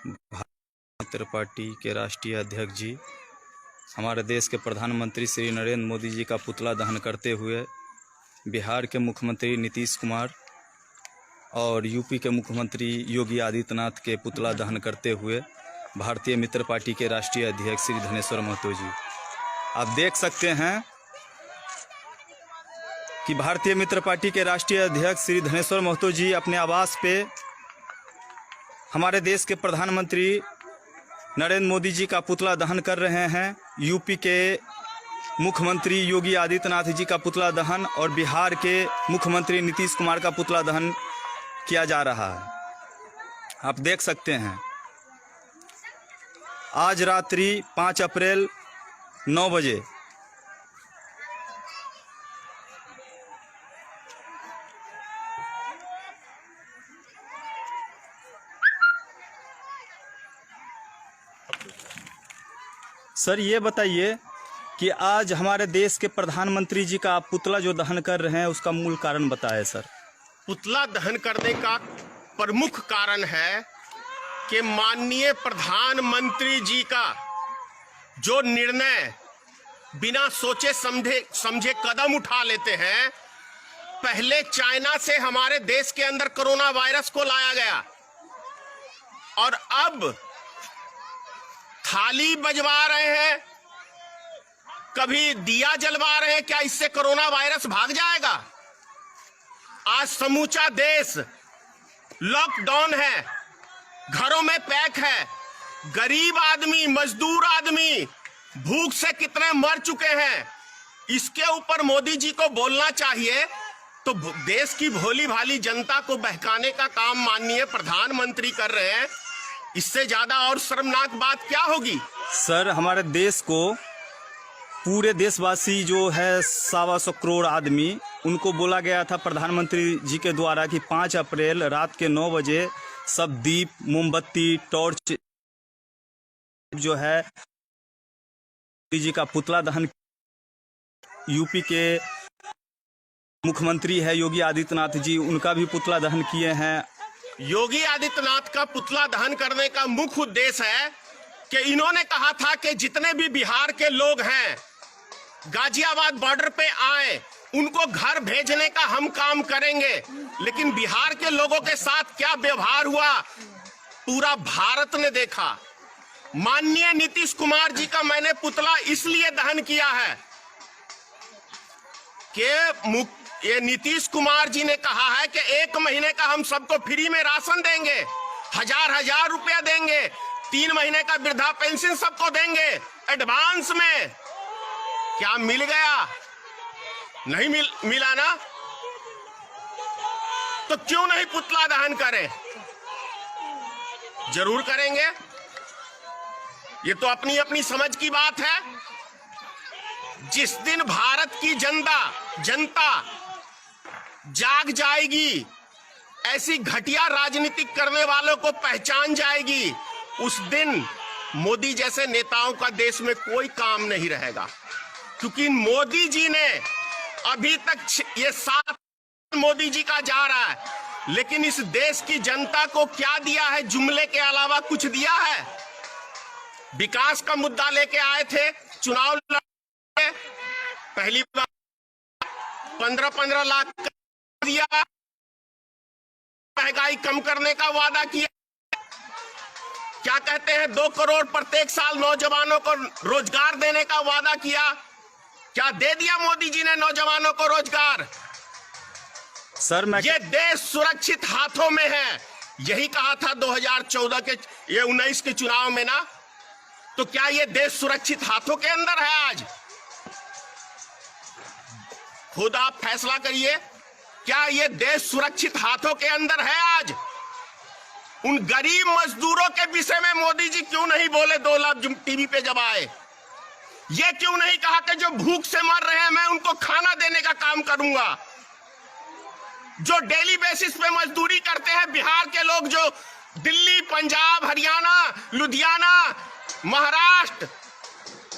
Bharatiya Janata party के राष्ट्रीय अध्यक्ष जी, हमारे देश के प्रधानमंत्री श्री नरेंद्र मोदी जी का पुतला दहन करते हुए बिहार के मुख्यमंत्री नीतीश कुमार और यूपी के मुख्यमंत्री योगी आदित्यनाथ के पुतला दहन करते हुए भारतीय मित्र पार्टी के राष्ट्रीय अध्यक्ष श्री धनेश्वर महतो जी, आप देख सकते हैं कि भारतीय मित्र पार्टी के राष्ट्रीय अध्यक्ष श्री धनेश्वर महतो जी अपने आवास पे हमारे देश के प्रधानमंत्री नरेंद्र मोदी जी का पुतला दहन कर रहे हैं। यूपी के मुख्यमंत्री योगी आदित्यनाथ जी का पुतला दहन और बिहार के मुख्यमंत्री नीतीश कुमार का पुतला दहन किया जा रहा है। आप देख सकते हैं आज रात्रि 5 अप्रैल 9 बजे सर ये बताइए कि आज हमारे देश के प्रधानमंत्री जी का पुतला जो दहन कर रहे हैं उसका मूल कारण बताएं सर। पुतला दहन करने का प्रमुख कारण है कि माननीय प्रधानमंत्री जी का जो निर्णय बिना सोचे समझे कदम उठा लेते हैं। पहले चाइना से हमारे देश के अंदर कोरोना वायरस को लाया गया और अब थाली बजवा रहे हैं, कभी दिया जलवा रहे हैं। क्या इससे कोरोना वायरस भाग जाएगा? आज समूचा देश लॉकडाउन है, घरों में पैक है। गरीब आदमी, मजदूर आदमी भूख से कितने मर चुके हैं। इसके ऊपर मोदी जी को बोलना चाहिए तो देश की भोली भाली जनता को बहकाने का काम माननीय प्रधानमंत्री कर रहे हैं। इससे ज्यादा और शर्मनाक बात क्या होगी? सर हमारे देश को पूरे देशवासी जो है 125 करोड़ आदमी, उनको बोला गया था प्रधानमंत्री जी के द्वारा कि 5 अप्रैल रात के 9 बजे सब दीप, मोमबत्ती, टॉर्च जो है जी का पुतला दहन। यूपी के मुख्यमंत्री है योगी आदित्यनाथ जी, उनका भी पुतला दहन किए हैं। योगी आदित्यनाथ का पुतला दहन करने का मुख्य उद्देश्य है कि इन्होंने कहा था कि जितने भी बिहार के लोग हैं गाजियाबाद बॉर्डर पे आए, उनको घर भेजने का हम काम करेंगे। लेकिन बिहार के लोगों के साथ क्या व्यवहार हुआ पूरा भारत ने देखा। माननीय नीतीश कुमार जी का मैंने पुतला इसलिए दहन किया है कि ये नीतीश कुमार जी ने कहा है कि 1 महीने का हम सबको फ्री में राशन देंगे, 1000 रुपया देंगे, 3 महीने का वृद्धा पेंशन सबको देंगे एडवांस में। क्या मिल गया? नहीं मिला ना? तो क्यों नहीं पुतला दहन करें? जरूर करेंगे। ये तो अपनी अपनी समझ की बात है। जिस दिन भारत की जनता जाग जाएगी, ऐसी घटिया राजनीति करने वालों को पहचान जाएगी, उस दिन मोदी जैसे नेताओं का देश में कोई काम नहीं रहेगा। क्योंकि मोदी जी ने अभी तक ये 7 मोदी जी का जा रहा है, लेकिन इस देश की जनता को क्या दिया है? जुमले के अलावा कुछ दिया है? विकास का मुद्दा लेके आए थे, चुनाव लड़े, पहली बार 15-15 लाख दिया, महंगाई कम करने का वादा किया। क्या कहते हैं 2 करोड़ प्रत्येक साल नौजवानों को रोजगार देने का वादा किया। क्या दे दिया मोदी जी ने नौजवानों को रोजगार? सर ये देश सुरक्षित हाथों में है, यही कहा था 2014 के 19 के चुनाव में ना। तो क्या ये देश सुरक्षित हाथों के अंदर है आज? खुद आप फैसला करिए, क्या ये देश सुरक्षित हाथों के अंदर है आज? उन गरीब मजदूरों के विषय में मोदी जी क्यों नहीं बोले 2 लाख टीवी पे जब आए? ये क्यों नहीं कहा कि जो भूख से मर रहे हैं मैं उनको खाना देने का काम करूंगा? जो डेली बेसिस पे मजदूरी करते हैं बिहार के लोग, जो दिल्ली, पंजाब, हरियाणा, लुधियाना, महाराष्ट्र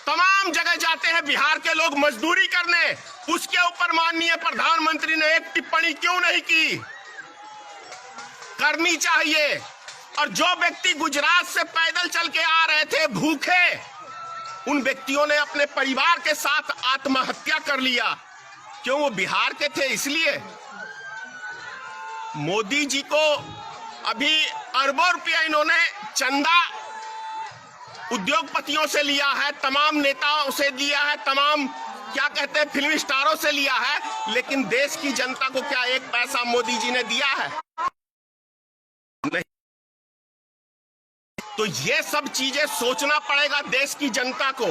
तमाम जगह जाते हैं बिहार के लोग मजदूरी करने, उसके ऊपर माननीय प्रधानमंत्री ने एक टिप्पणी क्यों नहीं की? करनी चाहिए। और जो व्यक्ति गुजरात से पैदल चल के आ रहे थे भूखे, उन व्यक्तियों ने अपने परिवार के साथ आत्महत्या कर लिया। क्यों? वो बिहार के थे इसलिए। मोदी जी को अभी अरबों रुपया इन्होंने चंदा उद्योगपतियों से लिया है, तमाम नेताओं से लिया है, तमाम क्या कहते हैं फिल्मी स्टारों से लिया है, लेकिन देश की जनता को क्या एक पैसा मोदी जी ने दिया है? नहीं। तो ये सब चीजें सोचना पड़ेगा देश की जनता को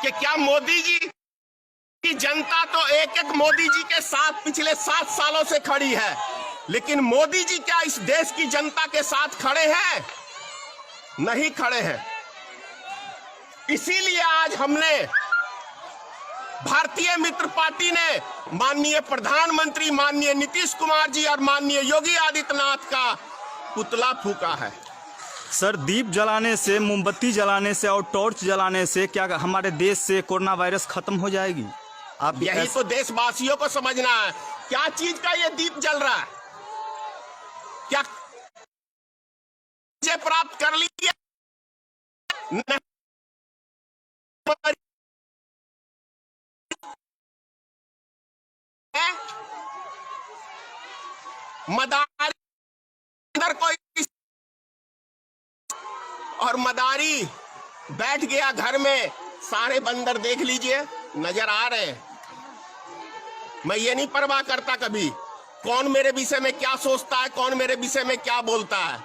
कि क्या मोदी जी की जनता तो एक एक मोदी जी के साथ पिछले 7 सालों से खड़ी है, लेकिन मोदी जी क्या इस देश की जनता के साथ खड़े हैं? नहीं खड़े हैं। इसीलिए आज हमने भारतीय मित्र पार्टी ने माननीय प्रधानमंत्री माननीय नीतीश कुमार जी और माननीय योगी आदित्यनाथ का पुतला फूका है। सर, दीप जलाने से, मोमबत्ती जलाने से और टॉर्च जलाने से क्या हमारे देश से कोरोना वायरस खत्म हो जाएगी? आप यही तो देशवासियों को समझना है। क्या चीज का ये दीप जल रहा है? क्या प्राप्त कर लिया? मदारी अंदर कोई और मदारी बैठ गया घर में, सारे बंदर देख लीजिए नजर आ रहे हैं। मैं ये नहीं परवाह करता कभी कौन मेरे विषय में क्या सोचता है, कौन मेरे विषय में क्या बोलता है।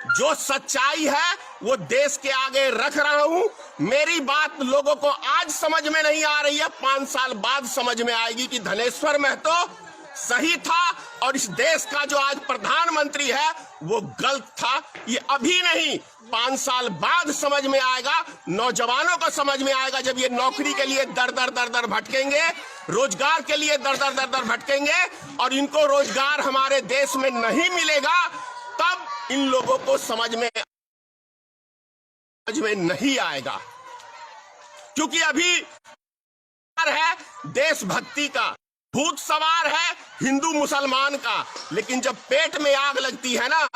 जो सच्चाई है वो देश के आगे रख रहा हूं। मेरी बात लोगों को आज समझ में नहीं आ रही है, 5 साल बाद समझ में आएगी कि धनेश्वर महतो सही था और इस देश का जो आज प्रधानमंत्री है वो गलत था। ये अभी नहीं, 5 साल बाद समझ में आएगा, नौजवानों को समझ में आएगा जब ये नौकरी के लिए दर दर भटकेंगे, रोजगार के लिए दर दर भटकेंगे और इनको रोजगार हमारे देश में नहीं मिलेगा, तब इन लोगों को समझ में नहीं आएगा। क्योंकि अभी है देशभक्ति का, भूत सवार है हिंदू मुसलमान का, लेकिन जब पेट में आग लगती है ना,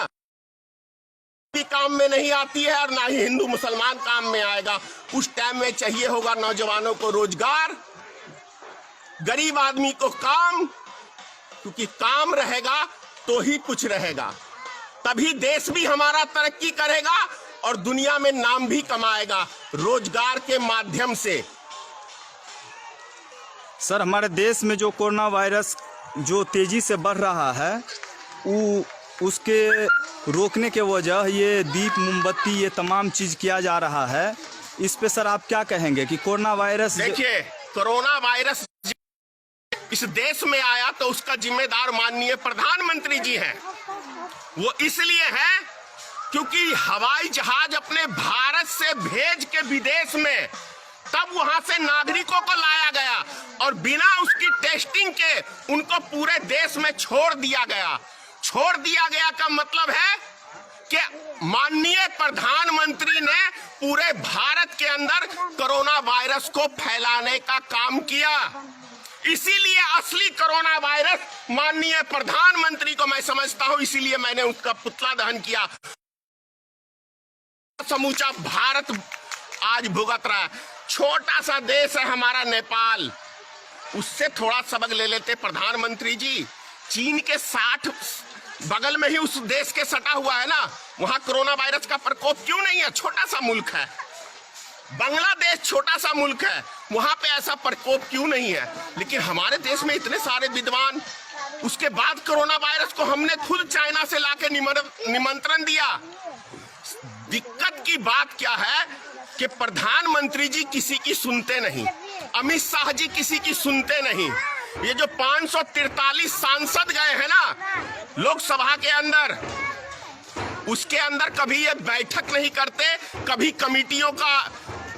काम में नहीं आती है और ना ही हिंदू मुसलमान काम में आएगा। उस टाइम में चाहिए होगा नौजवानों को रोजगार, गरीब आदमी को काम, क्योंकि काम रहेगा तो ही कुछ रहेगा, तभी देश भी हमारा तरक्की करेगा और दुनिया में नाम भी कमाएगा रोजगार के माध्यम से। सर, हमारे देश में जो कोरोना वायरस जो तेजी से बढ़ रहा है, उसके रोकने के वजह ये दीप मोमबत्ती ये तमाम चीज किया जा रहा है। इस पे सर आप क्या कहेंगे कि कोरोना वायरस? देखिए, कोरोना वायरस इस देश में आया तो उसका जिम्मेदार माननीय प्रधानमंत्री जी हैं। वो इसलिए है क्योंकि हवाई जहाज अपने भारत से भेज के विदेश में तब वहां से नागरिकों को लाया गया और बिना उसकी टेस्टिंग के उनको पूरे देश में छोड़ दिया गया। छोड़ दिया गया का मतलब है कि माननीय प्रधानमंत्री ने पूरे भारत के अंदर कोरोना वायरस को फैलाने का काम किया। इसीलिए असली कोरोना वायरस माननीय प्रधानमंत्री को मैं समझता हूं, इसीलिए मैंने उसका पुतला दहन किया। समूचा भारत आज भुगत रहा है। छोटा सा देश है हमारा नेपाल, उससे थोड़ा सबक ले लेते प्रधानमंत्री जी। चीन के 60 बगल में ही उस देश के सटा हुआ है ना, वहां कोरोना वायरस का प्रकोप क्यों नहीं है? छोटा सा मुल्क है बांग्लादेश, छोटा सा मुल्क है, वहां पे ऐसा प्रकोप क्यों नहीं है? लेकिन हमारे देश में इतने सारे विद्वान, उसके बाद कोरोना वायरस को हमने खुद चाइना से लाके निमंत्रण दिया। दिक्कत की बात क्या है कि प्रधानमंत्री जी किसी की सुनते नहीं, अमित शाह जी किसी की सुनते नहीं। ये जो 543 सांसद गए हैं ना लोकसभा के अंदर, उसके अंदर कभी ये बैठक नहीं करते, कभी कमिटियों का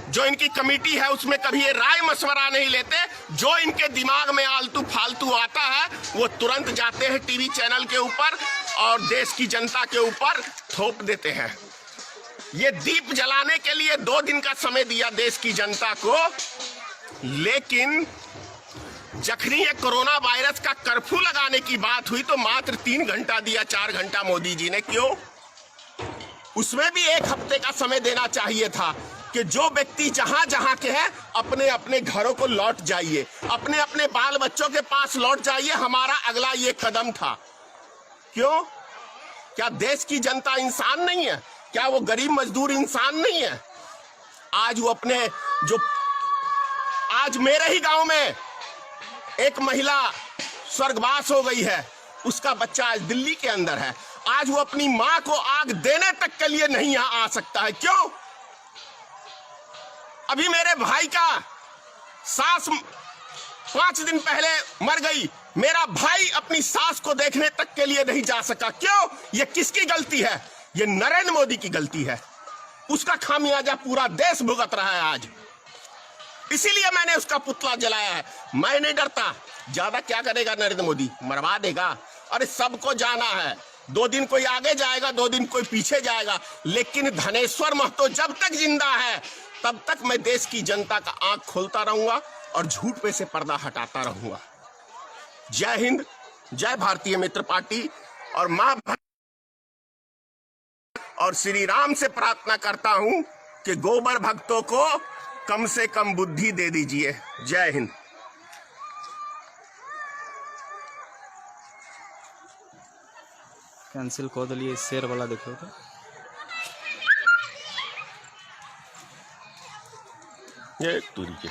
जो इनकी कमेटी है उसमें कभी ये राय मशवरा नहीं लेते। जो इनके दिमाग में आलतू फालतू आता है वो तुरंत जाते हैं टीवी चैनल के ऊपर और देश की जनता के ऊपर थोप देते हैं। ये दीप जलाने के लिए 2 दिन का समय दिया देश की जनता को, लेकिन जखनी ये कोरोना वायरस का कर्फ्यू लगाने की बात हुई तो मात्र 3 घंटा दिया, 4 घंटा मोदी जी ने। क्यों? उसमें भी 1 हफ्ते का समय देना चाहिए था कि जो व्यक्ति जहां जहां के हैं अपने अपने घरों को लौट जाइए, अपने अपने बाल बच्चों के पास लौट जाइए। हमारा अगला ये कदम था। क्यों? क्या देश की जनता इंसान नहीं है? क्या वो गरीब मजदूर इंसान नहीं है? आज वो अपने जो आज मेरे ही गांव में एक महिला स्वर्गवास हो गई है, उसका बच्चा आज दिल्ली के अंदर है। आज वो अपनी मां को आग देने तक के लिए नहीं यहां आ सकता है। क्यों? अभी मेरे भाई का सास 5 दिन पहले मर गई, मेरा भाई अपनी सास को देखने तक के लिए नहीं जा सका। क्यों? ये किसकी गलती है? ये नरेंद्र मोदी की गलती है। उसका खामियाजा पूरा देश भुगत रहा है आज। इसीलिए मैंने उसका पुतला जलाया है। मैं नहीं डरता। ज्यादा क्या करेगा नरेंद्र मोदी? मरवा देगा। अरे सबको जाना है, 2 दिन कोई आगे जाएगा, 2 दिन कोई पीछे जाएगा, लेकिन धनेश्वर महतो जब तक जिंदा है तब तक मैं देश की जनता का आंख खोलता रहूंगा और झूठ पे से पर्दा हटाता रहूंगा। जय हिंद, जय भारतीय मित्र पार्टी। और मां और श्री राम से प्रार्थना करता हूं कि गोबर भक्तों को कम से कम बुद्धि दे दीजिए। जय हिंद। कैंसिल कर दिए शेयर वाला, देखो तो ये तुरी के